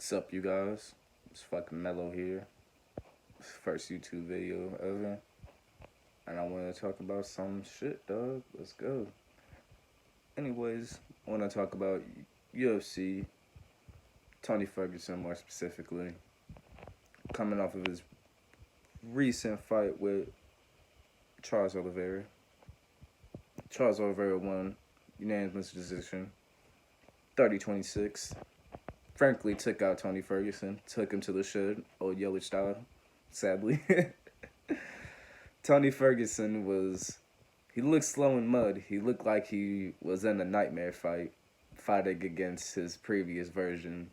What's up, you guys? It's fucking Mello here. First YouTube video ever. And I want to talk about some shit, dog. Let's go. Anyways, I want to talk about UFC, Tony Ferguson more specifically. Coming off of his recent fight with Charles Oliveira. Charles Oliveira won unanimous decision, 30-26. Frankly, took out Tony Ferguson, took him to the shed, old yellow style, sadly. Tony Ferguson he looked slow in mud. He looked like he was in a nightmare fight, fighting against his previous version.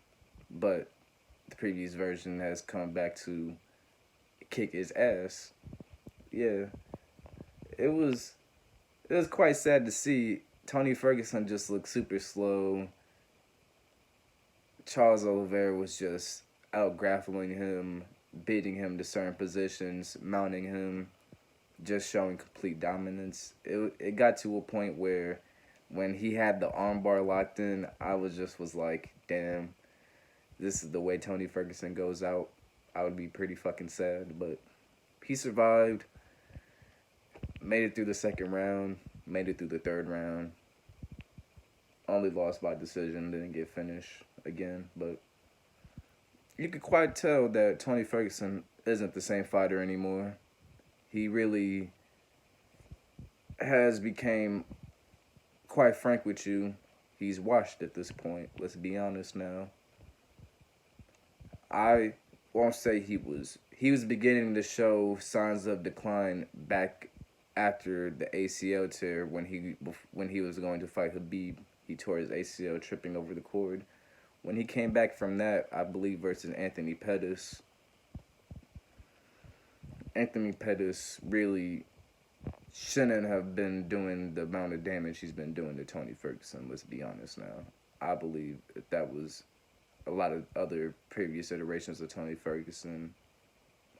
But the previous version has come back to kick his ass. Yeah, it was, it was quite sad to see. Tony Ferguson just looked super slow. Charles Oliveira was just out grappling him, beating him to certain positions, mounting him, just showing complete dominance. It got to a point where when he had the armbar locked in, I was like, damn, this is the way Tony Ferguson goes out. I would be pretty fucking sad, but he survived, made it through the second round, made it through the third round. Only lost by decision, didn't get finished again, but you could quite tell that Tony Ferguson isn't the same fighter anymore. He really has became, quite frank with you, he's washed at this point. Let's be honest now. I won't say he was beginning to show signs of decline back after the ACL tear when he was going to fight Habib. He tore his ACL tripping over the cord. When he came back from that, I believe versus Anthony Pettis, Anthony Pettis really shouldn't have been doing the amount of damage he's been doing to Tony Ferguson. Let's be honest now. I believe that was a lot of other previous iterations of Tony Ferguson.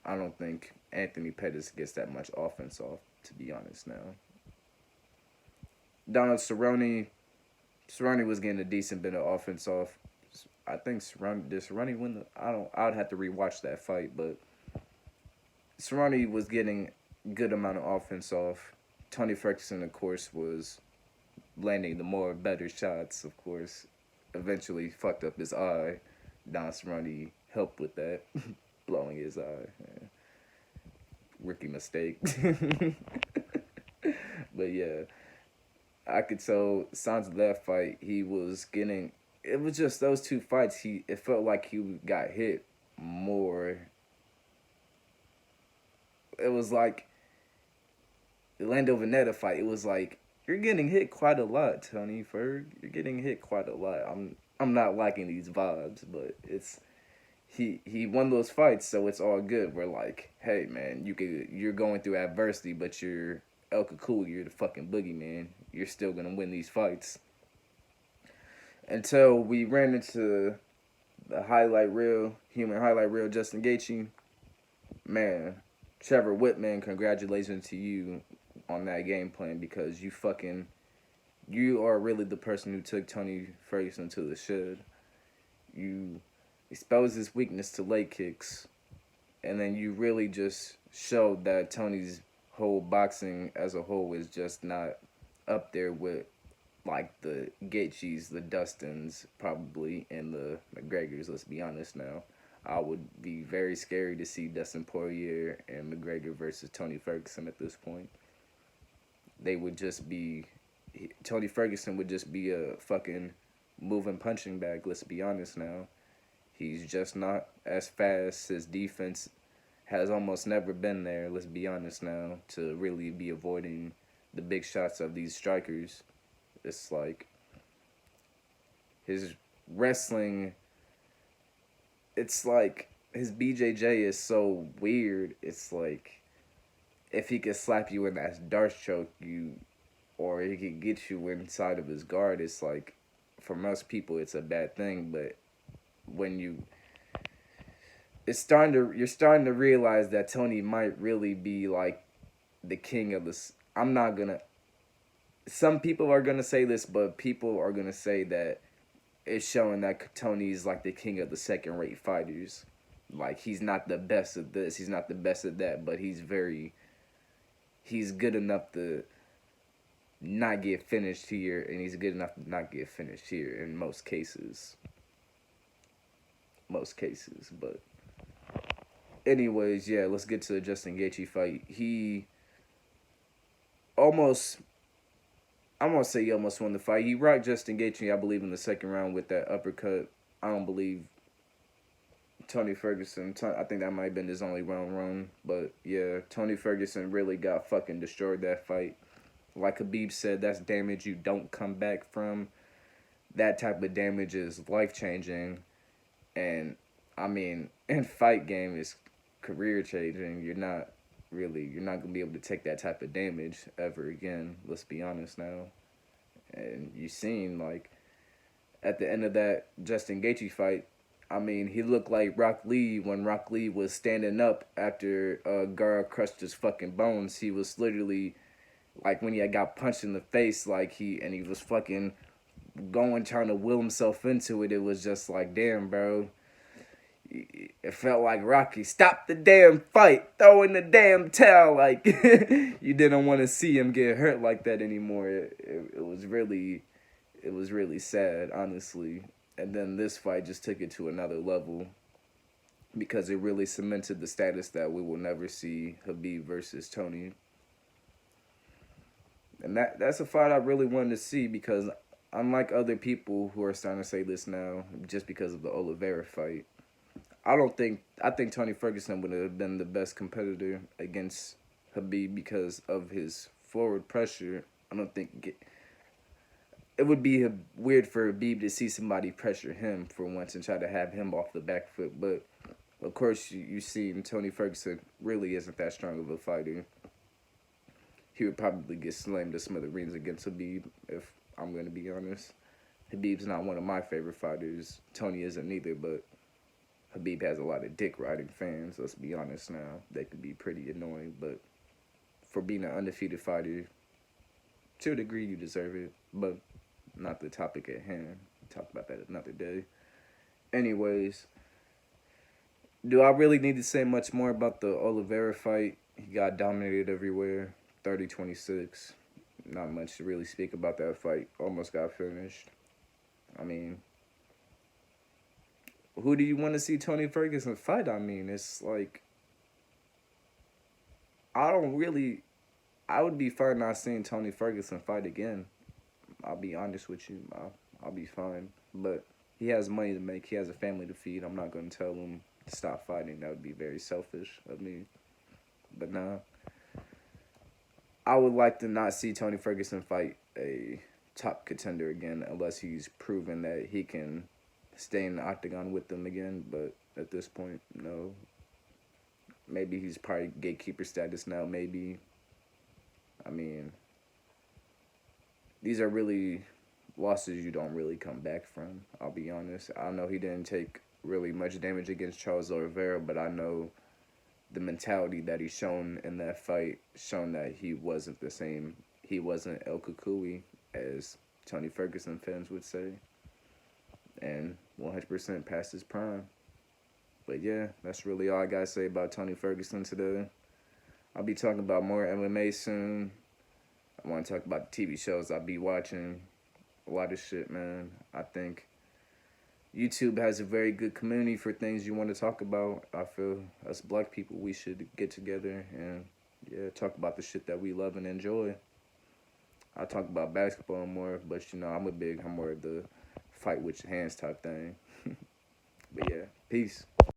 I don't think Anthony Pettis gets that much offense off, to be honest now. Donald Cerrone was getting a decent bit of offense off. I think did Cerrone win the? I'd have to rewatch that fight, but Cerrone was getting good amount of offense off. Tony Ferguson, of course, was landing the better shots. Of course, eventually fucked up his eye. Don Cerrone helped with that, blowing his eye. Yeah. Rookie mistake. But yeah, I could tell signs of that fight. He was getting. It was just those two fights. It felt like he got hit more. It was like the Lando Veneta fight. It was like, you're getting hit quite a lot, Tony Ferg. You're getting hit quite a lot. I'm not liking these vibes, but it's he won those fights, so it's all good. We're like, hey man, you're going through adversity, but you're El Kakul, you're the fucking boogeyman. You're still gonna win these fights. Until we ran into the human highlight reel, Justin Gaethje. Man, Trevor Whitman, congratulations to you on that game plan, because you are really the person who took Tony Ferguson to the shed. You exposed his weakness to leg kicks, and then you really just showed that Tony's whole boxing as a whole is just not up there with like the Gaethjes, the Dustins, probably, and the McGregors. Let's be honest now. I would be very scary to see Dustin Poirier and McGregor versus Tony Ferguson at this point. They would just be... Tony Ferguson would just be a fucking moving punching bag, let's be honest now. He's just not as fast. His defense has almost never been there, let's be honest now, to really be avoiding the big shots of these strikers. It's like his wrestling... It's like his BJJ is so weird. It's like if he could slap you in that Darce choke, or he could get you inside of his guard, it's like, for most people it's a bad thing, but when you're starting to realize that Tony might really be like the king of this. Some people are gonna say this, but people are gonna say that it's showing that Tony's like the king of the second-rate fighters. Like, he's not the best of this, he's not the best of that, but he's good enough to not get finished here, and he's good enough to not get finished here in most cases. But anyways, yeah, let's get to the Justin Gaethje fight. He almost, I'm gonna say he almost won the fight. He rocked Justin Gaethje, I believe, in the second round with that uppercut. I don't believe Tony Ferguson, I think that might have been his only round run. But yeah, Tony Ferguson really got fucking destroyed that fight. Like Khabib said, that's damage you don't come back from. That type of damage is life-changing. And, I mean, in fight game, it's career-changing. You're not going to be able to take that type of damage ever again. Let's be honest now. And you seen, like, at the end of that Justin Gaethje fight, I mean, he looked like Rock Lee when Rock Lee was standing up after Gara crushed his fucking bones. He was literally, like, when he had got punched in the face, like, he was fucking trying to will himself into it. It was just like, damn, bro. It felt like Rocky, stop the damn fight, throw in the damn towel. Like, you didn't want to see him get hurt like that anymore. It was really sad, honestly. And then this fight just took it to another level because it really cemented the status that we will never see Khabib versus Tony. And that's a fight I really wanted to see because unlike other people who are starting to say this now just because of the Oliveira fight, I think Tony Ferguson would have been the best competitor against Khabib because of his forward pressure. I don't think it would be weird for Khabib to see somebody pressure him for once and try to have him off the back foot. But, of course, you see Tony Ferguson really isn't that strong of a fighter. He would probably get slammed to smithereens against Khabib, if I'm going to be honest. Khabib's not one of my favorite fighters. Tony isn't either, but Khabib has a lot of dick-riding fans, let's be honest now. They could be pretty annoying, but for being an undefeated fighter, to a degree you deserve it, but not the topic at hand. Talk about that another day. Anyways, do I really need to say much more about the Oliveira fight? He got dominated everywhere, 30-26. Not much to really speak about that fight. Almost got finished. I mean, who do you want to see Tony Ferguson fight? I mean, it's like, I would be fine not seeing Tony Ferguson fight again. I'll be honest with you. I'll be fine. But he has money to make. He has a family to feed. I'm not going to tell him to stop fighting. That would be very selfish of me. But nah. I would like to not see Tony Ferguson fight a top contender again unless he's proven that he can stay in the octagon with them again. But at this point, no. Maybe he's probably gatekeeper status now. Maybe. I mean, these are really losses you don't really come back from, I'll be honest. I know he didn't take really much damage against Charles Oliveira, but I know the mentality that he's shown in that fight, shown that he wasn't the same. He wasn't El Kukui, as Tony Ferguson fans would say, and 100% past his prime. But yeah, that's really all I got to say about Tony Ferguson today. I'll be talking about more MMA soon. I want to talk about the TV shows I'll be watching. A lot of shit, man. I think YouTube has a very good community for things you want to talk about. I feel us black people, we should get together and, yeah, talk about the shit that we love and enjoy. I talk about basketball more, but, you know, I'm more of the fight with your hands type thing. But, yeah, peace.